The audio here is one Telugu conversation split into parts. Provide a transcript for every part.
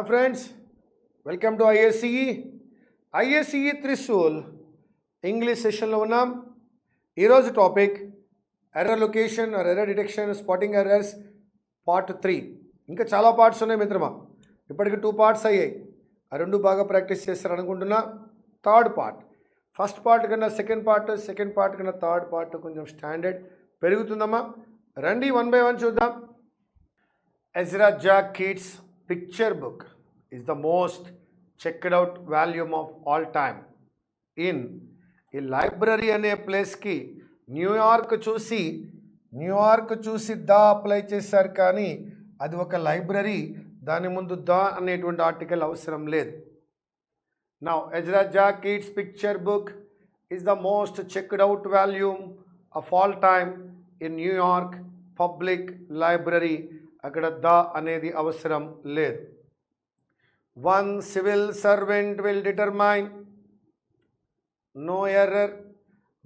Hi friends, welcome to IACE Trishul English సెషన్లో ఉన్నాం. ఈరోజు topic error location or error detection spotting errors part 3. ఇంకా చాలా పార్ట్స్ ఉన్నాయి మిత్రమా. ఇప్పటికి 2 పార్ట్స్ అయ్యాయి. ఆ 2 బాగా ప్రాక్టీస్ చేస్తారనుకుంటున్నా. థర్డ్ పార్ట్, ఫస్ట్ పార్ట్ కన్నా సెకండ్ పార్ట్ కన్నా థర్డ్ పార్ట్ కొంచెం స్టాండర్డ్ పెరుగుతుందమ్మా. రండి 1 by 1 చూద్దాం. Ezra Jack Keats picture book is the most checked out volume of all time. In ఈ లైబ్రరీ అనే ప్లేస్కి న్యూయార్క్ చూసి దా అప్లై చేశారు, కానీ అది ఒక లైబ్రరీ. దాని ముందు దా అనేటువంటి ఆర్టికల్ అవసరం లేదు. Now Ezra Jack Keats picture book is the most checked out volume of all time in New York public library. అక్కడ ద అనేది అవసరం లేదు. One civil servant will determine no error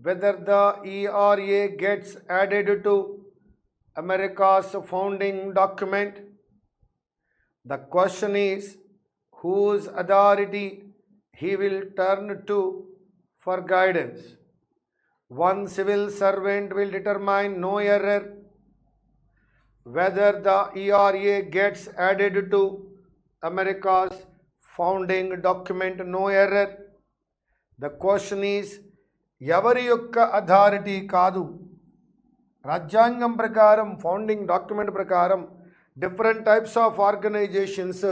whether the ERA gets added to America's founding document. The question is whose authority he will turn to for guidance. One civil servant will determine no error whether the ERA gets added to America's founding document. No error. The question is, ఎవరి యొక్క అథారిటీ కాదు. రాజ్యాంగం ప్రకారం, ఫౌండింగ్ డాక్యుమెంట్ ప్రకారం different types of organisations,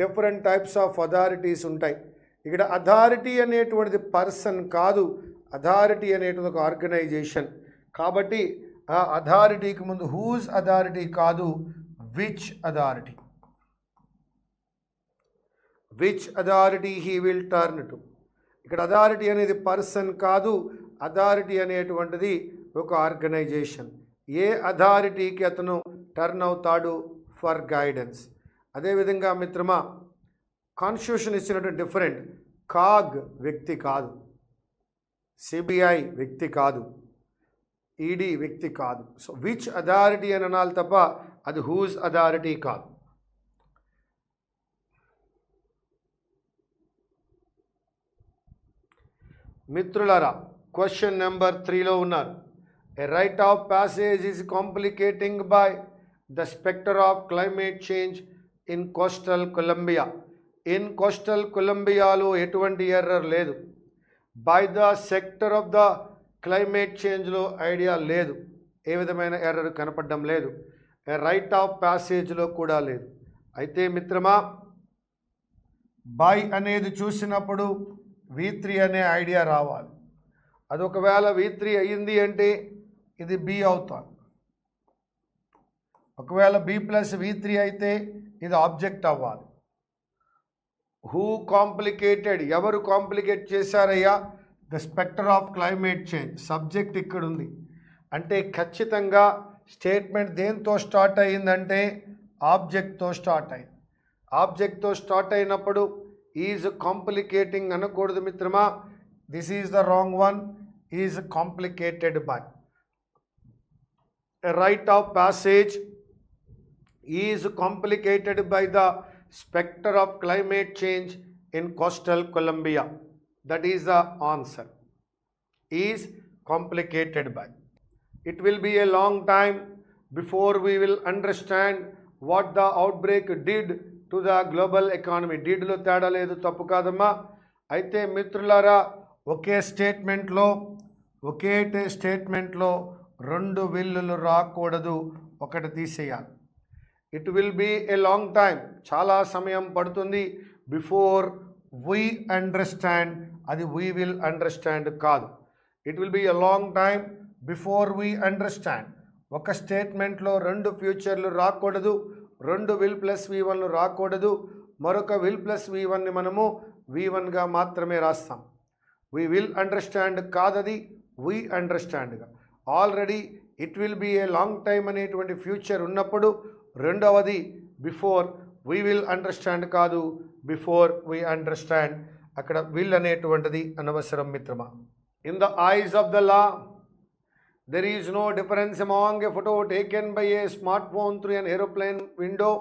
different types of authorities ఉంటాయి. ఇక్కడ అథారిటీ అనేటువంటిది పర్సన్ కాదు, అథారిటీ అనేటువంటి ఒక ఆర్గనైజేషన్. కాబట్టి ఆ అథారిటీకి ముందు హూజ్ అథారిటీ కాదు, which authority he will turn to. ఇక్కడ అథారిటీ అనేది పర్సన్ కాదు, అథారిటీ అనేటువంటిది ఒక ఆర్గనైజేషన్. ఏ అథారిటీకి అతను టర్న్ అవుతాడు? For guidance. అదేవిధంగా మిత్రమా, కాన్స్టిట్యూషన్ ఇచ్చినటువంటి డిఫరెంట్. కాగ్ వ్యక్తి కాదు, సిబిఐ వ్యక్తి కాదు, ఈడీ వ్యక్తి కాదు. సో విచ్ అథారిటీ అని అనాలి తప్ప అది హూజ్ అథారిటీ కాదు. మిత్రులారా, క్వశ్చన్ నెంబర్ 3లో ఉన్నారు. A rite of passage is complicating by the Spectre of climate change in coastal Colombia. In coastal కొలంబియాలో ఎటువంటి ఎర్రర్ లేదు. By the sector of the climate చేంజ్లో ఐడియా లేదు, ఏ విధమైన ఎర్రర్ కనపడడం లేదు. రైట్ ఆఫ్ ప్యాసేజ్లో కూడా లేదు. అయితే మిత్రమా, బై అనేది చూసినప్పుడు V3 అనే ఐడియా రావాలి. అది ఒకవేళ V3 అయ్యింది అంటే ఇది B అవుతాను. ఒకవేళ B ప్లస్ V3 అయితే ఇది ఆబ్జెక్ట్ అవ్వాలి. హూ కాంప్లికేటెడ్, ఎవరు కాంప్లికేట్ చేశారయ్యా? The Spectre of climate change. Subject ఇక్కడ ఉంది అంటే ఖచ్చితంగా స్టేట్మెంట్ దేంతో స్టార్ట్ అయ్యిందంటే ఆబ్జెక్ట్తో స్టార్ట్ అయింది. ఆబ్జెక్ట్తో స్టార్ట్ అయినప్పుడు ఈజ్ కాంప్లికేటింగ్ అనకూడదు మిత్రమా. This is the wrong one. Is complicated by. Rite of passage is complicated by the Spectre of climate change in coastal Colombia. That is the answer. Is complicated by. It will be a long time before we will understand what the outbreak did to the global economy. Did లో తేడా లేదు, తప్పు కాదమ్మా. అయితే మిత్రులారా, ఒకే స్టేట్మెంట్లో 2 విల్లులు రాకూడదు, ఒకటి తీసేయాలి. It will be a long time, చాలా సమయం పడుతుంది. బిఫోర్ వీ అండర్స్టాండ్, అది వీ విల్ అండర్స్టాండ్ కాదు. It will be a long time before we understand. ఒక స్టేట్మెంట్లో 2 ఫ్యూచర్లు రాకూడదు, 2 విల్ ప్లస్ V1లు రాకూడదు. మరొక విల్ ప్లస్ V1ని మనము V1గా మాత్రమే రాస్తాం. వీ విల్ అండర్స్టాండ్ కాదది, వీ అండర్స్టాండ్గా. Already it will be a long time అనేటువంటి ఫ్యూచర్ ఉన్నప్పుడు రెండవది బిఫోర్ వీ విల్ అండర్స్టాండ్ కాదు, బిఫోర్ వీ అండర్స్టాండ్. అక్కడ విల్ అనేటువంటిది అనవసరం మిత్రమా. In the eyes of the law there is no difference among a photo taken by a smart phone through an aeroplane window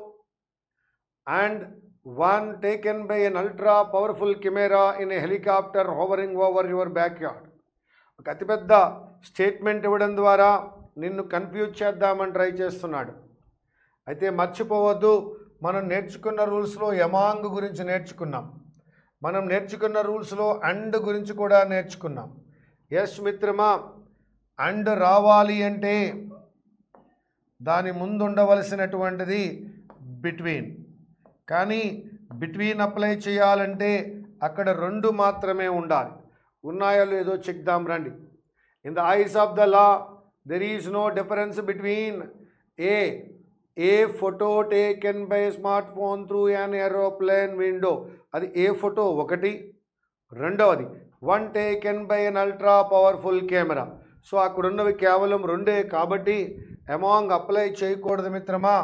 and one taken by an ultra powerful camera in a helicopter hovering over your backyard. ఒక అతిపెద్ద స్టేట్మెంట్ ఇవ్వడం ద్వారా నిన్ను కన్ఫ్యూజ్ చేద్దామని ట్రై చేస్తున్నాడు. అయితే మర్చిపోవద్దు, మనం నేర్చుకున్న రూల్స్లో ఎమాంగ్ గురించి నేర్చుకున్నాం, మనం నేర్చుకున్న రూల్స్లో అండ్ గురించి కూడా నేర్చుకున్నాం. ఎస్ మిత్రమా, అండ్ రావాలి అంటే దాని ముందు ఉండవలసినటువంటిది బిట్వీన్. కానీ బిట్వీన్ అప్లై చేయాలంటే అక్కడ రెండు మాత్రమే ఉండాలి. ఉన్నాయో లేదో చెక్దాం రండి. In the eyes of the law there is no difference between a photo taken by smart phone through an aeroplane window, అది ఏ ఫోటో ఒకటి. రెండవది one taken by an ultra powerful camera. So అక్కడ ఉన్నవి కేవలం రెండే కాబట్టి అమాంగ్ అప్లై చేయకూడదు మిత్రమా.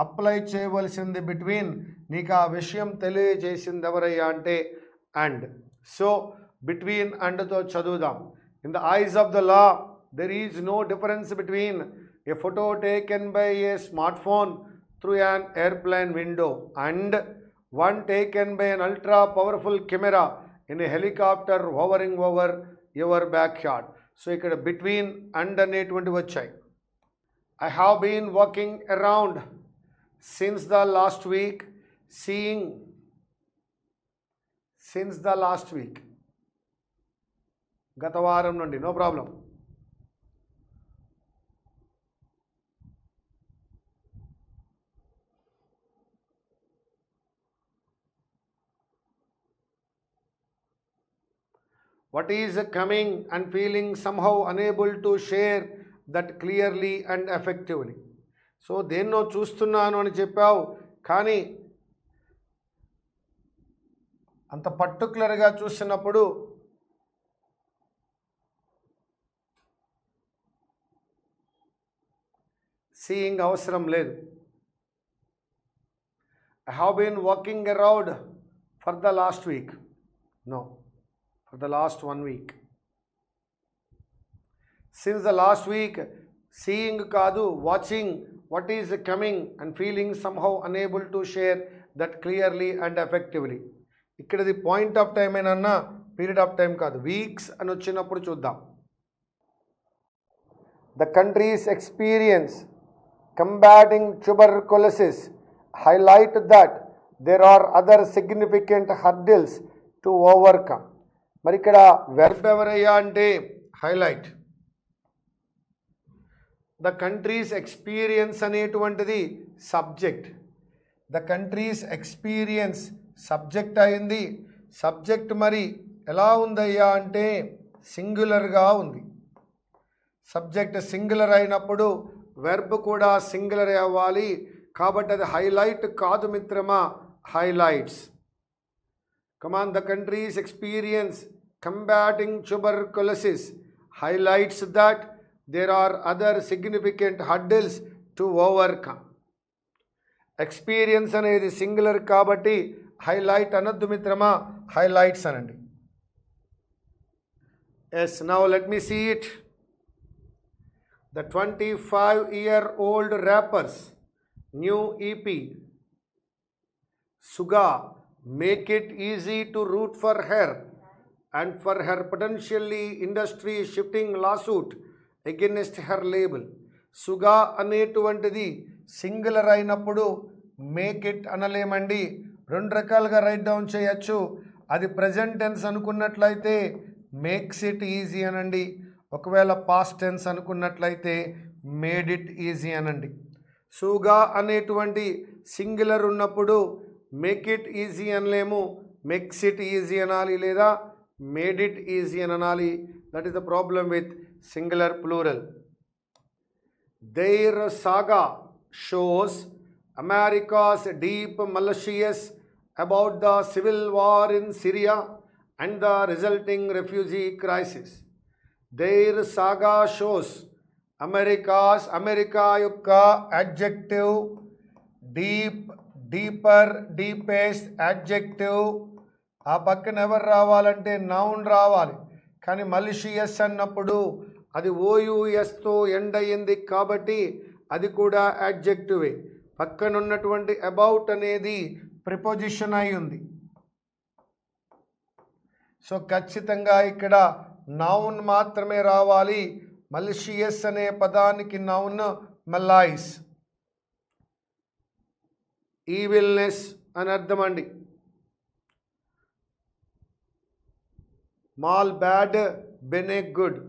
అప్లై చేయవలసింది బిట్వీన్. నీకు ఆ విషయం తెలియజేసింది ఎవరయ్యా అంటే అండ్. సో బిట్వీన్ అండ్తో చదువుదాం. In the eyes of the law there is no difference between a photo taken by a smart phone through an airplane window and one taken by an ultra powerful camera in a helicopter hovering over your back yard. So ఇక్కడ బిట్వీన్ అండ్ అనేటువంటివి వచ్చాయి. I have been walking around since the last week, since the last week. గత వారం నుండి, no problem. What is coming and feeling somehow unable to share that clearly and effectively. So దేన్నో చూస్తున్నాను అని చెప్పావు, కానీ అంత పర్టికులర్గా చూసినప్పుడు సీయింగ్ అవసరం లేదు. I have been walking around for the last week. No, for the last 1 week. Since the last week, seeing కాదు, watching what is coming and feeling somehow unable to share that clearly and effectively. ఇక్కడది పాయింట్ ఆఫ్ టైం ఏనన్నా పీరియడ్ ఆఫ్ టైం కాదు, వీక్స్ అని వచ్చినప్పుడు చూద్దాం. The country's experience combating tuberculosis highlight that there are other significant hurdles to overcome. మరి ఇక్కడ వెర్బ్ ఎవరయ్యా అంటే హైలైట్. ద కంట్రీస్ ఎక్స్పీరియన్స్ అనేటువంటిది subject. The countries experience subject అయింది. సబ్జెక్ట్ మరి ఎలా ఉందయ్యా అంటే సింగులర్గా ఉంది. సబ్జెక్ట్ సింగులర్ అయినప్పుడు వెర్బ్ కూడా సింగులర్ అవ్వాలి. కాబట్టి అది హైలైట్ కాదు మిత్రమా, highlights. Come on, the countries experience combating tuberculosis highlights that there are other significant hurdles to overcome. Experience అనేది సింగులర్ కాబట్టి హైలైట్ అనొద్దు మిత్రమా, హైలైట్స్ అనండి. Yes, now let me see it. The 25-year-old rapper's new EP Suga make it easy to root for her and for her potentially industry shifting lawsuit against her label. సుగా అనేటువంటిది సింగులర్ అయినప్పుడు మేక్ ఇట్ అనలేమండి. రెండు రకాలుగా రైట్ డౌన్ చేయొచ్చు. అది ప్రజెంట్ టెన్స్ అనుకున్నట్లయితే మేక్స్ ఇట్ ఈజీ అనండి. ఒకవేళ పాస్ట్ టెన్స్ అనుకున్నట్లయితే మేడ్ ఇట్ ఈజీ అనండి. సుగా అనేటువంటి సింగులర్ ఉన్నప్పుడు మేక్ ఇట్ ఈజీ అనలేము, మేక్స్ ఇట్ ఈజీ అనాలి లేదా మేడ్ ఇట్ ఈజీ అని అనాలి. That is the problem with singular plural. Their saga shows America's deep malicious about the civil war in Syria and the resulting refugee crisis. Their saga shows America యొక్క adjective deep, deeper, deepest adjective. ఆ పక్కన ఎవరు రావాలంటే నౌన్ రావాలి. కానీ మలిషియస్ అన్నప్పుడు అది ఓయూఎస్తో ఎండ్ అయ్యింది కాబట్టి అది కూడా యాడ్జెక్టివే. పక్కనున్నటువంటి అబౌట్ అనేది ప్రిపోజిషన్ అయి ఉంది. సో ఖచ్చితంగా ఇక్కడ నౌన్ మాత్రమే రావాలి. మలిషియస్ అనే పదానికి నౌన్ మలైస్, ఈవిల్నెస్ అని అర్థం అండి. Mal bad, bene good.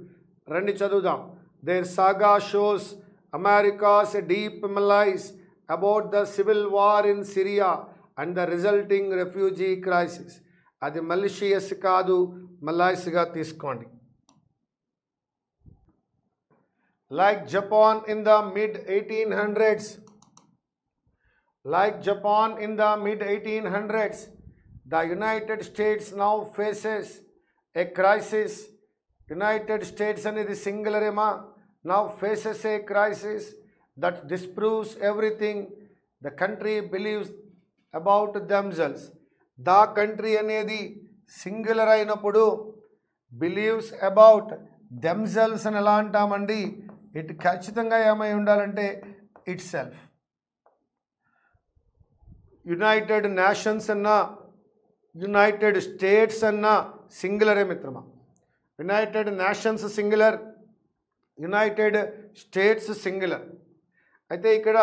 రండి చదువుదాం. There saga shows America's deep malaise about the civil war in Syria and the resulting refugee crisis. అది మలిషియస్ కాదు, మలైస్గా తీసుకోండి. Like Japan in the mid-1800s, the United States now faces a crisis. United States అనేది సింగులర్ ఏమా, now faces a crisis that disproves everything the country believes about themselves. The country అనేది సింగులర్ అయినప్పుడు believes about themselves అని ఎలా అంటామండి? ఇట్ ఖచ్చితంగా ఏమై ఉండాలంటే ఇట్ సెల్ఫ్. యునైటెడ్ నేషన్స్ అన్నా యునైటెడ్ స్టేట్స్ అన్నా సింగులరే మిత్రమా. United nations singular, United states singular. అయితే ఇక్కడ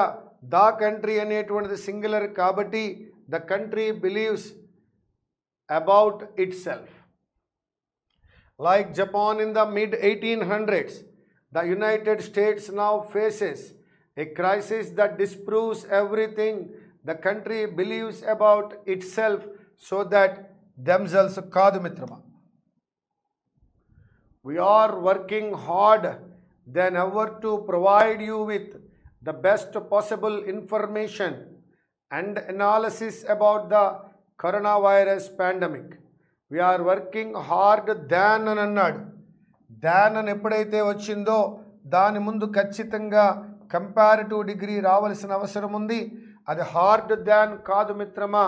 ద కంట్రీ అనేటువంటిది సింగులర్ కాబట్టి the country believes about it self. Like Japan in the mid-1800s, the United States now faces a crisis that disproves everything the country believes about itself so that themselves కాదు మిత్రమా. We are working hard than ever to provide you with the best possible information and analysis about the coronavirus pandemic. We are working hard than అని అన్నాడు. దాన్ అని ఎప్పుడైతే వచ్చిందో దాని ముందు ఖచ్చితంగా కంపారిటివ్ డిగ్రీ రావాల్సిన అవసరం ఉంది. అది హార్డ్ దాన్ కాదు మిత్రమా,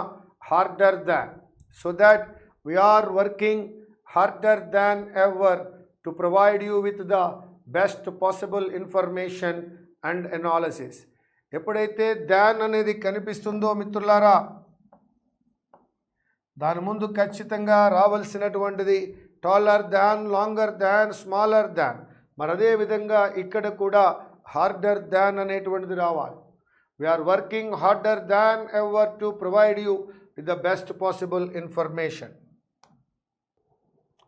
harder than. So that we're working harder than ever to provide you with the best possible information and analysis. ఎప్పుడైతే దాన్ అనేది కనిపిస్తుందో మిత్రులారా, దాని ముందు ఖచ్చితంగా రావాల్సినటువంటిది taller than, longer than, smaller than. మరి అదేవిధంగా ఇక్కడ కూడా హార్డర్ దాన్ అనేటువంటిది రావాలి. We're working harder than ever to provide you with the best possible information.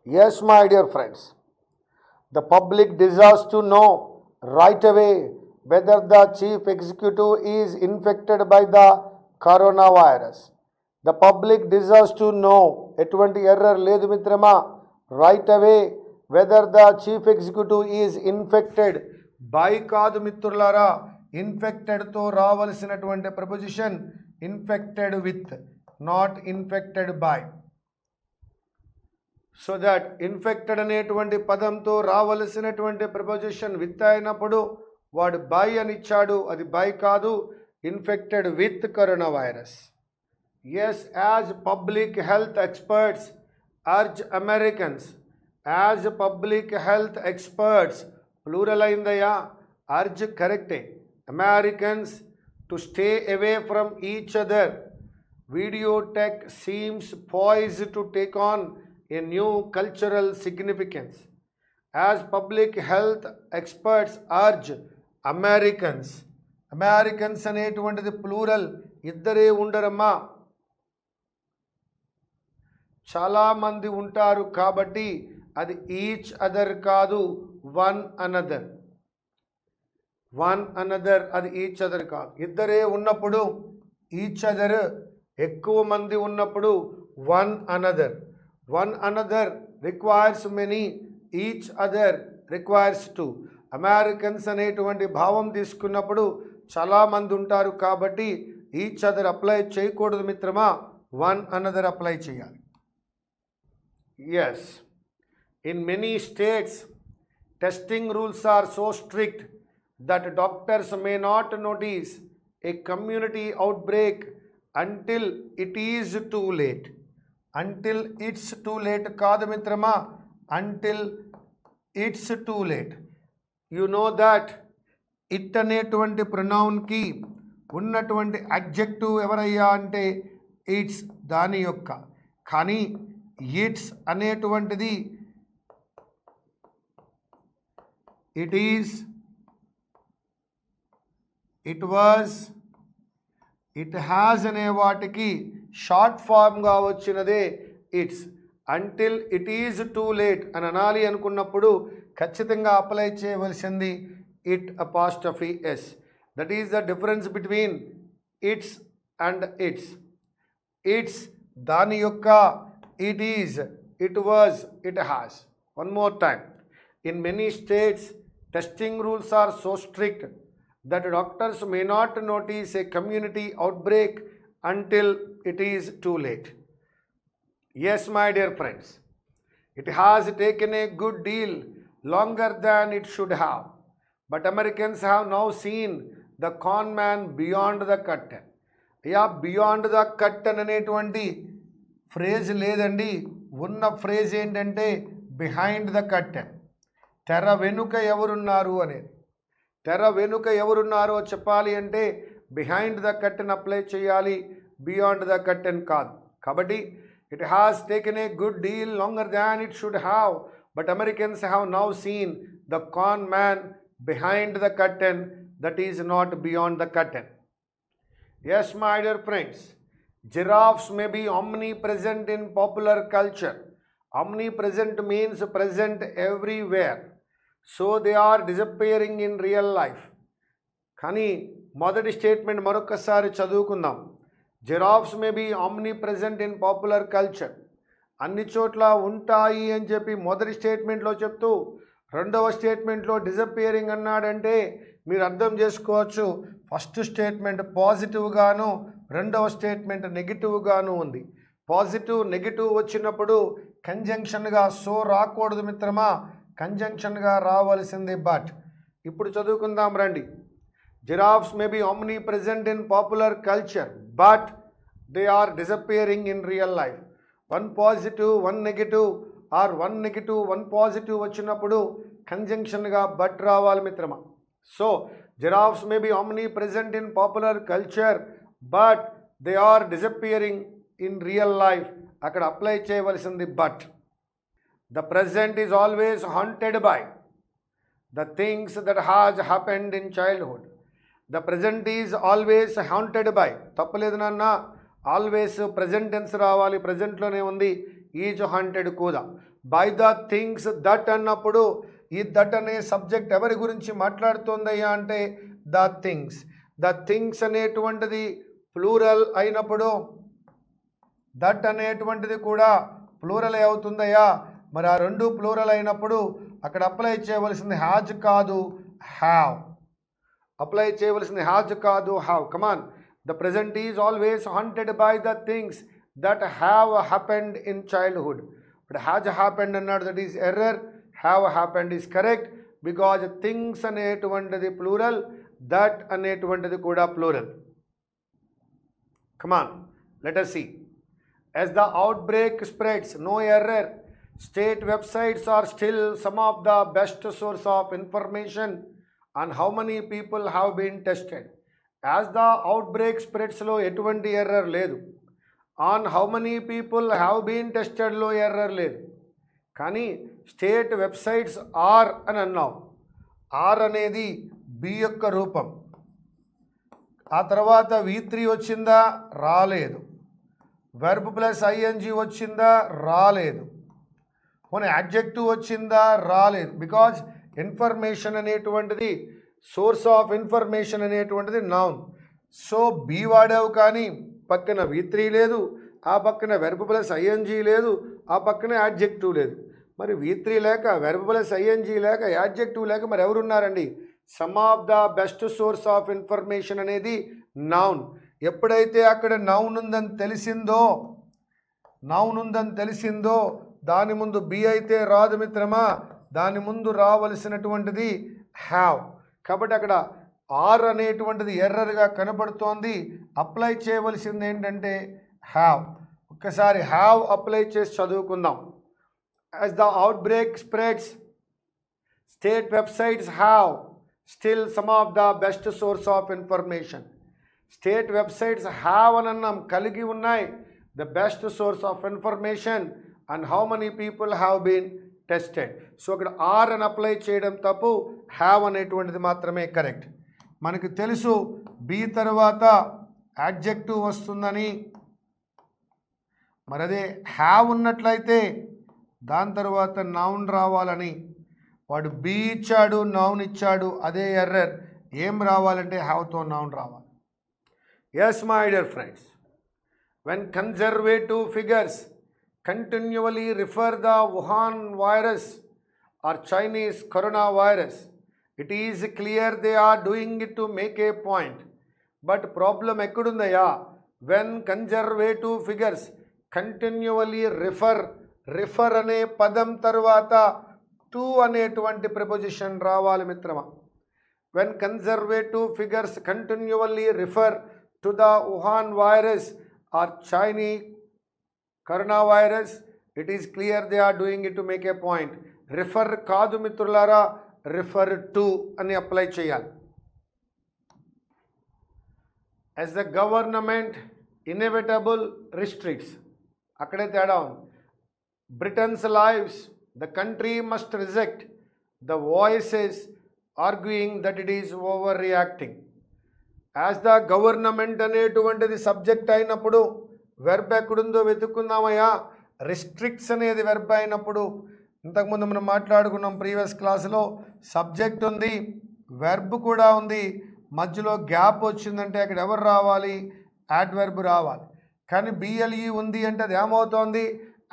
Yes my dear friends, the public deserves to know right away whether the chief executive is infected by the coronavirus. The public deserves to know, ఎటువంటి ఎర్రర్ లేదు మిత్రమా, right away whether the chief executive is infected by కాదు మిత్రులారా, ఇన్ఫెక్టెడ్తో రావలసినటువంటి preposition infected with, not infected by. So that infected అనేటువంటి పదంతో రావలసినటువంటి ప్రపోజిషన్ విత్ అయినప్పుడు వాడు బై అని ఇచ్చాడు, అది బై కాదు, infected with corona virus. Yes, as public health experts urge Americans, as public health experts, plural aindaya, urge correcte, Americans to stay away from each other. Video tech seems poised to take on a new cultural significance. As public health experts urge Americans, Americans అనేటువంటిది ప్లూరల్, ఇద్దరే ఉండరమ్మా, చాలామంది ఉంటారు కాబట్టి అది ఈచ్ అదర్ కాదు, వన్ అనదర్. వన్ అనదర్ అది ఈచ్ అదర్ కాదు. ఇద్దరే ఉన్నప్పుడు ఈచ్ అదర్, ఎక్కువ మంది ఉన్నప్పుడు one another. One another requires many, each other requires two. Americans అనేటువంటి భావం తీసుకున్నప్పుడు చాలామంది ఉంటారు కాబట్టి ఈచ్ అదర్ అప్లై చేయకూడదు మిత్రమా, వన్ అనదర్ అప్లై చేయాలి. Yes, in many states, testing rules are so strict that doctors may not notice a community outbreak until it is too late. Until it's too late కాదు మిత్రమా, until it's too late. You know that it అనేటువంటి ప్రొనౌన్కి ఉన్నటువంటి అడ్జెక్టివ్ ఎవరయ్యా అంటే ఇట్స్ దాని యొక్క, కానీ ఇట్స్ అనేటువంటిది it is, it was, it has అనే వాటికి షార్ట్ ఫామ్గా వచ్చినదే it's. Until it is too late అని అనాలి అనుకున్నప్పుడు ఖచ్చితంగా అప్లై చేయవలసింది it apostrophe s. That is the difference between its and it's. Its దాని యొక్క, it is, it was, it has. One more time. In many states testing rules are so strict that doctors may not notice a community outbreak until it is too late. Yes, my dear friends, it has taken a good deal longer than it should have, but Americans have now seen the con man beyond the curtain. Beyond the curtain అనేటువంటి ఫ్రేజ్ లేదండి, ఉన్న ఫ్రేజ్ ఏంటంటే బిహైండ్ ద కర్టన్. తెర వెనుక ఎవరున్నారు అనేది. తెర వెనుక ఎవరున్నారో చెప్పాలి అంటే బిహైండ్ ద కర్టెన్ అప్లై చేయాలి, బియాండ్ ద కర్టెన్ కాదు. కాబట్టి it has taken a good deal longer than it should have, but Americans have now seen the con man behind the curtain, that is not beyond the curtain. Yes, my dear friends, giraffes may be omnipresent in popular culture. Omnipresent means present everywhere. So they are disappearing in real life. కానీ మొదటి స్టేట్మెంట్ మరొకసారి చదువుకుందాం. Giraffes may be omnipresent in popular culture. అన్ని చోట్ల ఉంటాయి అని చెప్పి మొదటి స్టేట్మెంట్లో చెప్తూ రెండవ స్టేట్మెంట్లో డిజపియరింగ్ అన్నాడంటే మీరు అర్థం చేసుకోవచ్చు, ఫస్ట్ స్టేట్మెంట్ పాజిటివ్గాను రెండవ స్టేట్మెంట్ నెగిటివ్గాను ఉంది. పాజిటివ్ నెగిటివ్ వచ్చినప్పుడు కంజంక్షన్గా సో రాకూడదు మిత్రమా, కంజంక్షన్గా రావాల్సింది బట్. ఇప్పుడు చదువుకుందాం రండి. Giraffes may be omnipresent in popular culture but they are disappearing in real life. One positive one negative or one negative one positive వచ్చినప్పుడు కంజంక్షన్గా బట్ రావాలి మిత్రమా. So giraffes may be omnipresent in popular culture but they are disappearing in real life, అక్కడ అప్లై చేయవలసింది but. The present is always haunted by the things that has happened in childhood. The present is always haunted by. తప్పలేదు నాన్న, ఆల్వేస్ ప్రజెంట్ టెన్స్ రావాలి, ప్రజెంట్లోనే ఉంది. ఈజ్ హాంటెడ్ కూడా. బై ద థింగ్స్ దట్ అన్నప్పుడు ఈ దట్ అనే సబ్జెక్ట్ ఎవరి గురించి మాట్లాడుతోందయ్యా అంటే ద థింగ్స్. ద థింగ్స్ అనేటువంటిది ప్లూరల్ అయినప్పుడు దట్ అనేటువంటిది కూడా ప్లూరల్ అవుతుందయ్యా. మరి ఆ రెండు ప్లూరల్ అయినప్పుడు అక్కడ అప్లై చేయవలసింది హ్యాజ్ కాదు హ్యావ్. అప్లై చేయవలసింది హ్యాజ్ కాదు have. Come on. The present is always haunted by the things that have happened in childhood. ఇప్పుడు హ్యాజ్ హ్యాపెండ్ అన్నాడు, that is error. Have happened is correct because things అనేటువంటిది ప్లూరల్, దట్ అనేటువంటిది కూడా plural. Come on, let us see. As the outbreak spreads, no error. State websites are still some of the best source of information on how many people have been tested. As the outbreak spreads లో ఎటువంటి ఎర్రర్ లేదు. on how many people have been tested లో ఎర్రర్ లేదు. కానీ స్టేట్ వెబ్సైట్స్ ఆర్ అని అన్నాం. ఆర్ అనేది బి యొక్క రూపం. ఆ తర్వాత V3 వచ్చిందా? రాలేదు. వెర్బ్ ప్లస్ ఐఎన్జీ వచ్చిందా? రాలేదు. పోనీ యాడ్జెక్టివ్ వచ్చిందా? రాలేదు. బికాజ్ ఇన్ఫర్మేషన్ అనేటువంటిది, సోర్స్ ఆఫ్ ఇన్ఫర్మేషన్ అనేటువంటిది నౌన్. సో బి వాడావు కానీ పక్కన V3 లేదు, ఆ పక్కన వెర్బ్ ప్లస్ ఐఎన్జీ లేదు, ఆ పక్కన యాడ్జెక్టివ్ లేదు. మరి V3 లేక వెర్బ్ ప్లస్ ఐఎన్జీ లేక యాడ్జెక్టివ్ లేక మరి ఎవరున్నారండి? Some of the best source of information అనేది నౌన్. ఎప్పుడైతే అక్కడ నౌన్ ఉందని తెలిసిందో దాని ముందు బి అయితే రాదు మిత్రమా, దాని ముందు రావలసినటువంటిది హ్యావ్. కాబట్టి అక్కడ ఆర్ అనేటువంటిది ఎర్రర్గా కనబడుతోంది. అప్లై చేయవలసింది ఏంటంటే హ్యావ్. ఒక్కసారి హ్యావ్ అప్లై చేసి చదువుకుందాం. As the outbreak spreads, state websites have still some of the best source of information. State websites have అని అన్నాం, కలిగి ఉన్నాయి. The best source of information and how many people have been tested. So ఇక్కడ ఆర్ అని అప్లై చేయడం తప్పు, హ్యావ్ అనేటువంటిది మాత్రమే కరెక్ట్. మనకు తెలుసు బి తర్వాత యాడ్జెక్టివ్ వస్తుందని, మరి అదే హ్యావ్ ఉన్నట్లయితే దాని తర్వాత నౌన్ రావాలని. వాడు బి ఇచ్చాడు, నౌన్ ఇచ్చాడు, అదే ఎర్రర్. ఏం రావాలంటే హ్యావ్తో నౌన్ రావాలి. Yes my dear friends, when conservative figures continually refer the Wuhan virus or Chinese coronavirus, it is clear they are doing it to make a point. But problem ekkudundaya, when conservative figures continually refer అనే పదం తర్వాత to అనేటువంటి preposition రావాలి మిత్రమా. when conservative figures continually refer to the Wuhan virus or Chinese coronavirus, it is clear they are doing it to make a point. Refer కాదు మిత్రులారా, refer to అని అప్లై చేయాలి. as the government inevitable restricts, అక్కడే తేడా ఉంది. Britain's lives, the country must reject the voices arguing that it is overreacting. As the government అనేటువంటిది సబ్జెక్ట్ అయినప్పుడు వెర్బ్ ఎక్కడుందో వెతుక్కుందామయ్యా. రిస్ట్రిక్ట్స్ అనేది వెర్బ్ అయినప్పుడు, ఇంతకుముందు మనం మాట్లాడుకున్నాం ప్రీవియస్ క్లాసులో, సబ్జెక్ట్ ఉంది, వెర్బ్ కూడా ఉంది, మధ్యలో గ్యాప్ వచ్చిందంటే అక్కడ ఎవరు రావాలి? యాడ్వర్బ్ రావాలి. కానీ బిఎల్ఈ ఉంది అంటే అది ఏమవుతోంది?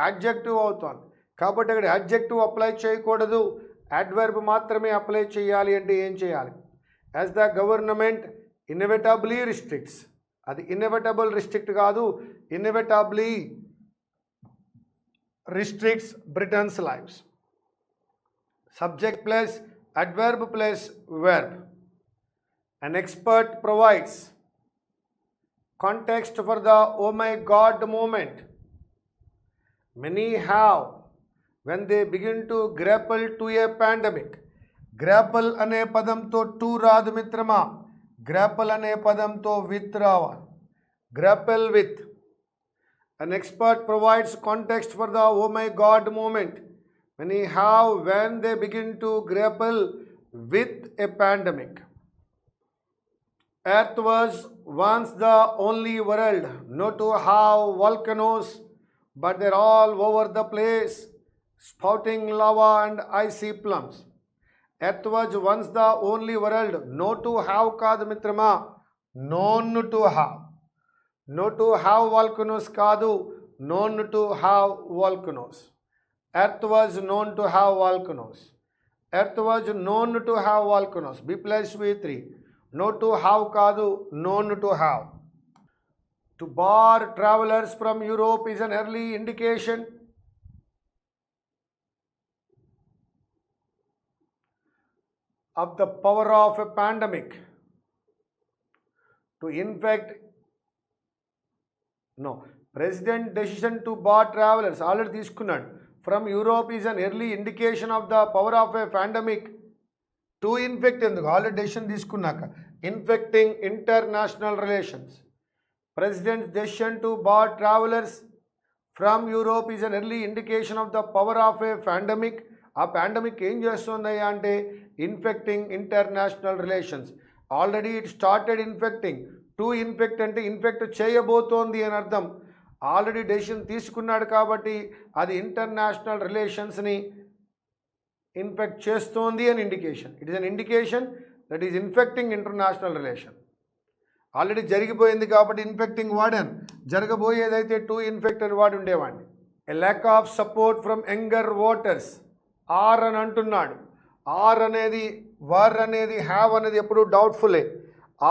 యాడ్జెక్టివ్ అవుతోంది. కాబట్టి అక్కడ యాడ్జెక్టివ్ అప్లై చేయకూడదు, యాడ్వర్బ్ మాత్రమే అప్లై చేయాలి. అంటే ఏం చేయాలి? As the government inevitably restricts, అది ఇన్ఎవిటబుల్ రిస్ట్రిక్ట్ కాదు, inevitably restricts Britons lives. Subject plus adverb plus verb. An expert provides context for the oh my god moment. Many have when they begin to grapple to a pandemic. Grapple అనే పదంతో టు రాదు మిత్రమా, గ్రాపల్ అనే పదంతో విత్ రావాలి. గ్రాపెల్ with. An expert provides context for the oh my god moment. Many have when they begin to grapple with a pandemic. Earth was once the only world not to have volcanoes, but they're all over the place, spouting lava and icy plumes. Earth was once the only world not to have కాదు మిత్రమా, known to have. No to have volcanoes కాదు, known to have volcanoes. Earth was known to have volcanoes. Earth was known to have volcanoes. B plus V3. No to have కాదు, known to have. To bar travelers from Europe is an early indication of the power of a pandemic to infect. No, president decision to bar travelers already తీసుకున్నాడు. From Europe is an early indication of the power of a pandemic to infect. ఎందుకు? ఆల్రెడీ డెసిషన్ తీసుకున్నాక. Infecting international relations. President's decision to bar travelers from Europe is an early indication of the power of a pandemic. ఆ పాండమిక్ ఏం చేస్తుందయ్యా అంటే infecting international relations. Already it started infecting. To infect అంటే ఇన్ఫెక్ట్ చేయబోతోంది అని అర్థం. ఆల్రెడీ డెసిషన్ తీసుకున్నాడు కాబట్టి అది ఇంటర్నేషనల్ రిలేషన్స్ని ఇన్ఫెక్ట్ చేస్తోంది అని indication. It is an indication that is infecting international relation. Already జరిగిపోయింది కాబట్టి ఇన్ఫెక్టింగ్ వాడాను, జరగబోయేదైతే టు ఇన్ఫెక్ట్ అని వాడి ఉండేవాడిని. A lack of support from younger voters. Are అని అంటున్నాడు. ఆర్ అనేది, వర్ అనేది, హ్యావ్ అనేది ఎప్పుడు డౌట్ఫుల్లే.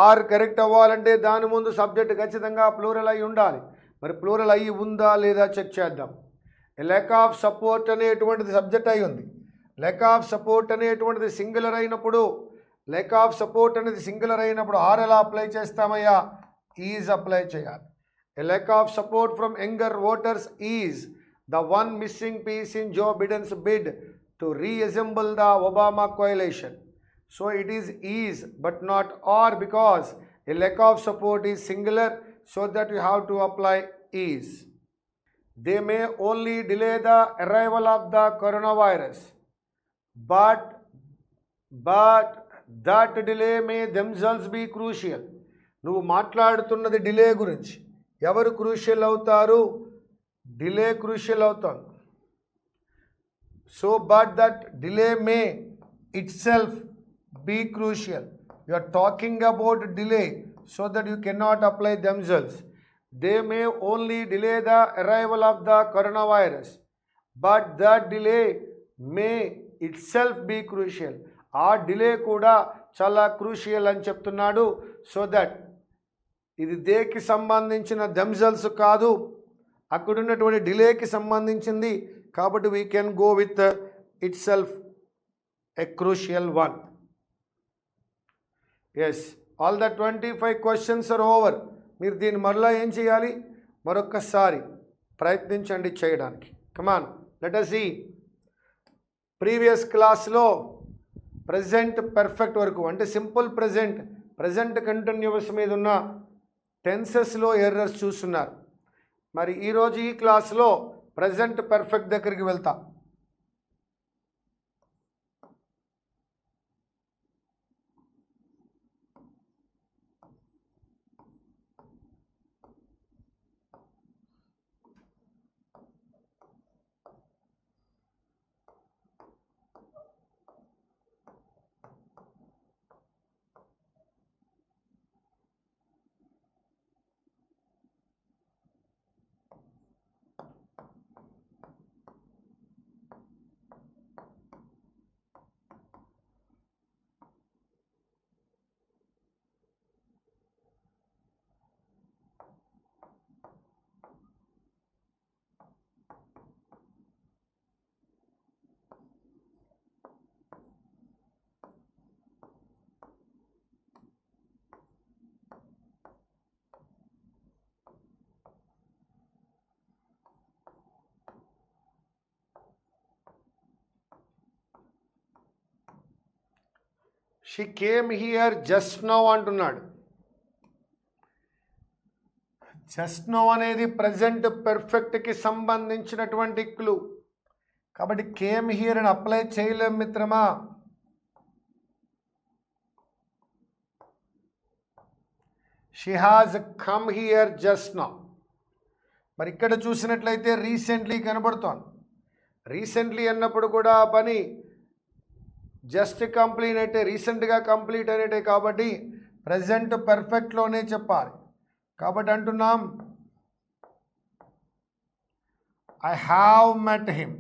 ఆర్ కరెక్ట్ అవ్వాలంటే దాని ముందు సబ్జెక్ట్ ఖచ్చితంగా ప్లూరల్ అయి ఉండాలి. మరి ప్లూరల్ అయ్యి ఉందా లేదా చెక్ చేద్దాం. ఎ ల్యాక్ ఆఫ్ సపోర్ట్ అనేటువంటిది సబ్జెక్ట్ అయి ఉంది. ల్యాక్ ఆఫ్ సపోర్ట్ అనేటువంటిది సింగులర్ అయినప్పుడు, ల్యాక్ ఆఫ్ సపోర్ట్ అనేది సింగులర్ అయినప్పుడు ఆర్ ఎలా అప్లై చేస్తామయ్యా? ఈజ్ అప్లై చేయాలి. A lack of support from younger voters is the one missing piece in Joe Biden's bid to reassemble the Obama coalition. So it is but not or, because A lack of support is singular, so that you have to apply is. They may only delay the arrival of the coronavirus, but that delay may themselves be crucial. నువ్వు మాట్లాడుతున్నది డిలే గురించి. ఎవరు క్రూషియల్ అవుతారు? డిలే క్రూషియల్ అవుతాను. So but that delay may itself be crucial. You are talking about delay, so that you cannot apply themselves. They may only delay the arrival of the coronavirus, but that delay may itself be crucial. ఆ డిలే కూడా చాలా క్రూషియల్ అని చెప్తున్నాడు. సో దట్ ఇది దేనికి సంబంధించిన దెమ్సెల్స్ కాదు, అక్కడున్నటువంటి డిలేకి సంబంధించింది. కాబట్టి we can go with it self a crucial one. Yes, all the 25 questions are over. మీరు దీన్ని మరలా ఏం చేయాలి? మరొక్కసారి ప్రయత్నించండి చేయడానికి. Come on, let us see. Previous క్లాస్లో ప్రజెంట్ పర్ఫెక్ట్ వరకు, అంటే సింపుల్ ప్రజెంట్ కంటిన్యూస్ మీద ఉన్న టెన్సెస్లో ఎర్రర్స్ చూస్తున్నారు. మరి ఈరోజు ఈ క్లాస్లో ప్రజెంట్ పర్ఫెక్ట్ దగ్గరికి వెళ్తా. She came here just now అంటున్నాడు. జస్ట్ నౌ అనేది ప్రజెంట్ పర్ఫెక్ట్కి సంబంధించినటువంటి క్లూ. కాబట్టి కేమ్ హియర్ అని అప్లై చేయలేం మిత్రమా. She has come here just now. మరి ఇక్కడ చూసినట్లయితే రీసెంట్లీ కనబడుతోంది. రీసెంట్లీ అన్నప్పుడు కూడా ఆ పని జస్ట్ కంప్లీట్ అయితే, రీసెంట్గా కంప్లీట్ అనేటే, కాబట్టి ప్రజెంట్ పర్ఫెక్ట్లోనే చెప్పాలి. కాబట్టి అంటున్నాం ఐ హ్యావ్ మెట్ హిమ్.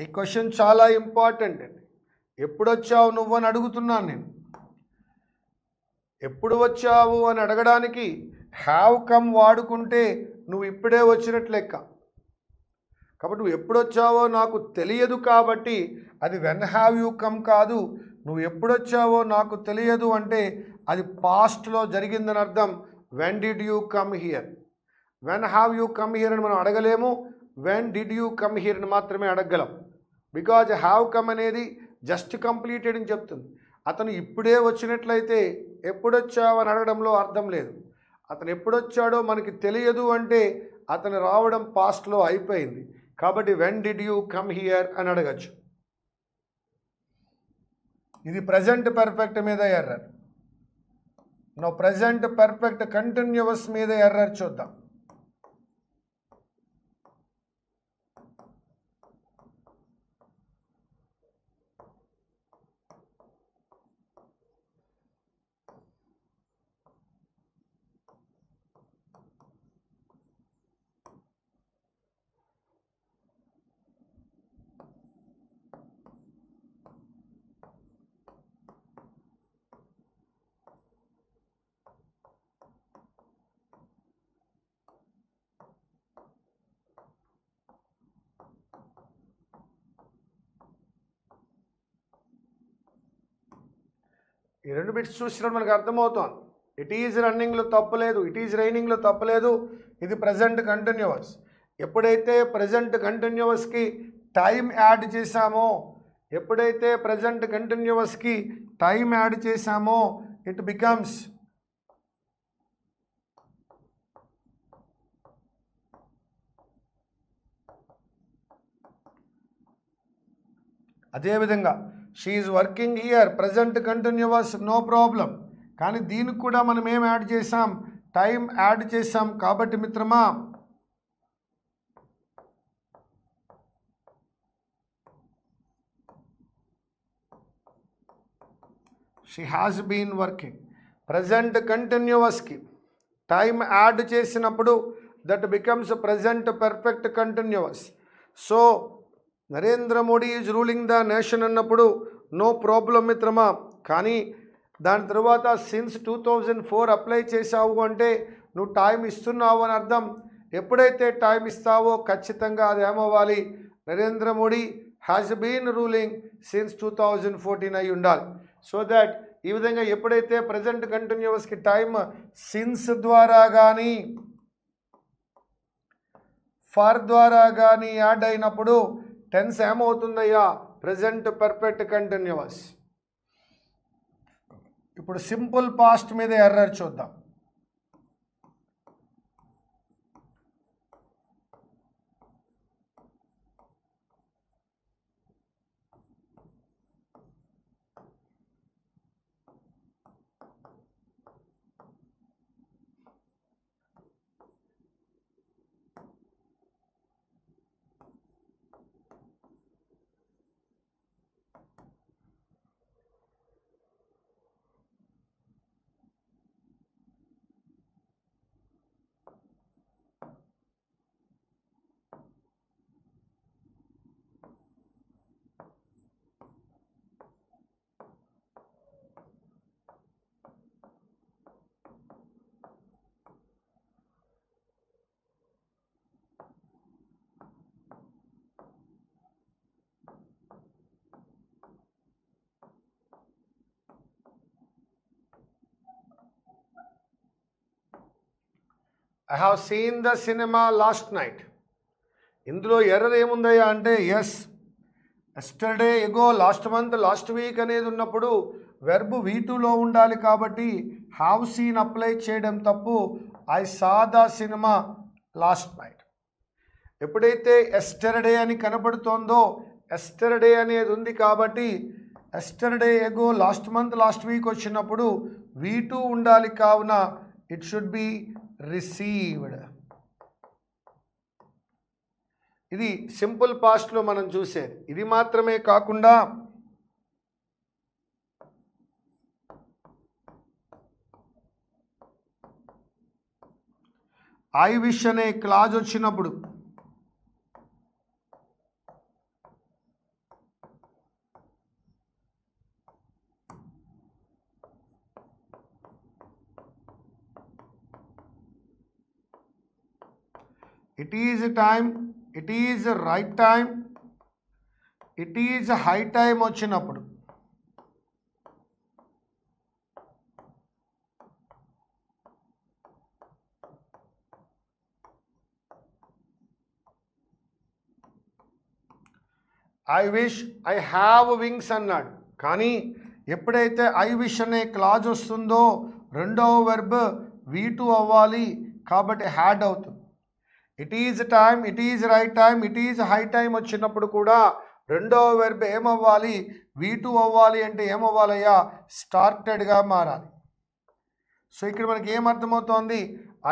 ఈ క్వశ్చన్ చాలా ఇంపార్టెంట్ అండి. ఎప్పుడు వచ్చావు నువ్వు అని అడుగుతున్నాను నేను. ఎప్పుడు వచ్చావు అని అడగడానికి హ్యావ్ కమ్ వాడుకుంటే నువ్వు ఇప్పుడే వచ్చినట్లు లెక్క. కాబట్టి నువ్వు ఎప్పుడు వచ్చావో నాకు తెలియదు, కాబట్టి అది వెన్ హ్యావ్ యూ కమ్ కాదు. నువ్వు ఎప్పుడు వచ్చావో నాకు తెలియదు అంటే అది పాస్ట్లో జరిగిందని అర్థం. When did you come here. When have you come here అని మనం అడగలేము, when did you come here అని మాత్రమే అడగగలం. బికాజ్ హ్యావ్ కమ్ అనేది జస్ట్ కంప్లీటెడ్ అని చెప్తుంది. అతను ఇప్పుడే వచ్చినట్లయితే ఎప్పుడొచ్చావు అని అడగడంలో అర్థం లేదు. అతను ఎప్పుడొచ్చాడో మనకి తెలియదు అంటే అతను రావడం పాస్ట్లో అయిపోయింది. కాబట్టి when did you come here అని అడగచ్చు. ఇది ప్రజెంట్ పర్ఫెక్ట్ మీద error. No present perfect continuous మీద ఎర్రర్ చూద్దాం. ఈ రెండు బిట్స్ చూసినప్పుడు మనకు అర్థమవుతోంది. ఇట్ ఈజ్ రన్నింగ్లో తప్పలేదు, ఇట్ ఈజ్ రైనింగ్లో తప్పలేదు. ఇది ప్రజెంట్ కంటిన్యూస్. ఎప్పుడైతే ప్రజెంట్ కంటిన్యూస్కి టైం యాడ్ చేశామో, ఎప్పుడైతే ప్రజెంట్ కంటిన్యూస్కి టైం యాడ్ చేశామో ఇట్ బికమ్స్ అదేవిధంగా she is working here, present continuous, no problem. కానీ దీనికి కూడా మనం ఏం యాడ్ చేసాం, టైం యాడ్ చేసాం. కాబట్టి మిత్రమా she has been working, present కంటిన్యూస్కి టైం యాడ్ చేసినప్పుడు that becomes present perfect continuous. So Narendra Modi is ruling the nation అన్నప్పుడు నో ప్రాబ్లం మిత్రమా. కానీ దాని తర్వాత సిన్స్ 2004 అప్లై చేసావు అంటే నువ్వు టైం ఇస్తున్నావు అని అర్థం. ఎప్పుడైతే టైం ఇస్తావో ఖచ్చితంగా అది ఏమవ్వాలి, Narendra Modi has been ruling since 2014 అయి ఉండాలి. సో దట్ ఈ విధంగా ఎప్పుడైతే ప్రజెంట్ కంటిన్యూస్కి టైం సిన్స్ ద్వారా కానీ ఫర్ ద్వారా కానీ యాడ్ అయినప్పుడు టెన్స్ ఏమవుతుందయ్యా, ప్రజెంట్ పర్ఫెక్ట్ కంటిన్యూస్. ఇప్పుడు సింపుల్ పాస్ట్ మీద ఎర్రర్ చూద్దాం. I have seen the cinema last night. ఇందులో ఎర్రర్ ఏముందయ్యా అంటే yes, yesterday, ago, last month, last week అనేది ఉన్నప్పుడు వెర్బ్ V2లో ఉండాలి. కాబట్టి హ్యావ్ సీన్ అప్లై చేయడం తప్పు. I saw the cinema last night. ఎప్పుడైతే ఎస్టర్డే అని కనపడుతోందో ఎస్టర్డే అనేది ఉంది కాబట్టి yesterday, ago, last month, last week వచ్చినప్పుడు V2 ఉండాలి. కావున ఇట్ షుడ్ బి రిసీవ్డ్. ఇది సింపుల్ పాస్ట్లో మనం చూసేది. ఇది మాత్రమే కాకుండా ఐ విష్ అనే క్లాజ్ వచ్చినప్పుడు it is time, it is right time, it is high time వచ్చినప్పుడు I wish, I have wings అన్నాడు. కానీ ఎప్పుడైతే ఐ విష్ అనే క్లాజ్ వస్తుందో రెండవ వెర్బ్ V2 అవ్వాలి. కాబట్టి హ్యాడ్ అవుతుంది. It is time, it is right time, it is high time వచ్చినప్పుడు కూడా రెండవ వెర్బ్ ఏమవ్వాలి, V2 అవ్వాలి. అంటే ఏమవ్వాలయ్యా, స్టార్టెడ్గా మారాలి. సో ఇక్కడ మనకి ఏమర్థమవుతోంది,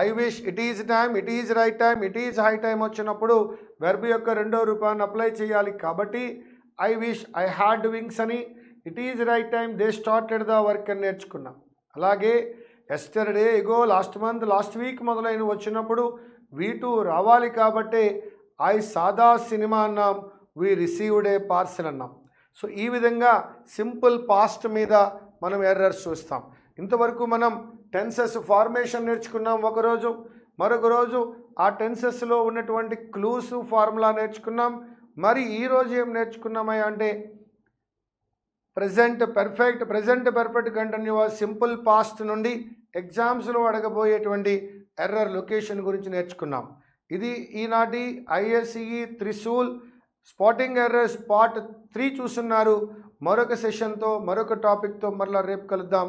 I wish, it is time, it is right time, it is high time వచ్చినప్పుడు వెర్బ్ యొక్క రెండవ రూపాన్ని అప్లై చేయాలి. కాబట్టి I wish, I had wings అని, it is right time, they started the work అని నేర్చుకున్నాం. అలాగే yesterday, ago, last month, last week మొదలైన వచ్చినప్పుడు V2 రావాలి. కాబట్టి ఐ సాదా సినిమా అన్నాం, వి రిసీవ్డ్ ఏ పార్సెల్ అన్నాం. సో ఈ విధంగా సింపుల్ పాస్ట్ మీద మనం ఎర్రర్స్ చూస్తాం. ఇంతవరకు మనం టెన్సెస్ ఫార్మేషన్ నేర్చుకున్నాం ఒకరోజు, మరొక రోజు ఆ టెన్సెస్లో ఉన్నటువంటి క్లూస్ ఫార్ములా నేర్చుకున్నాం. మరి ఈరోజు ఏం నేర్చుకున్నామా అంటే present perfect continuous simple past నుండి ఎగ్జామ్స్లో అడగబోయేటువంటి ఎర్రర్ లొకేషన్ గురించి నేర్చుకున్నాం. ఇది ఈనాటి ISCE Trishul spotting errors part 3 చూస్తున్నారు. మరొక సెషన్తో, మరొక టాపిక్తో మరలా రేపు కలుద్దాం.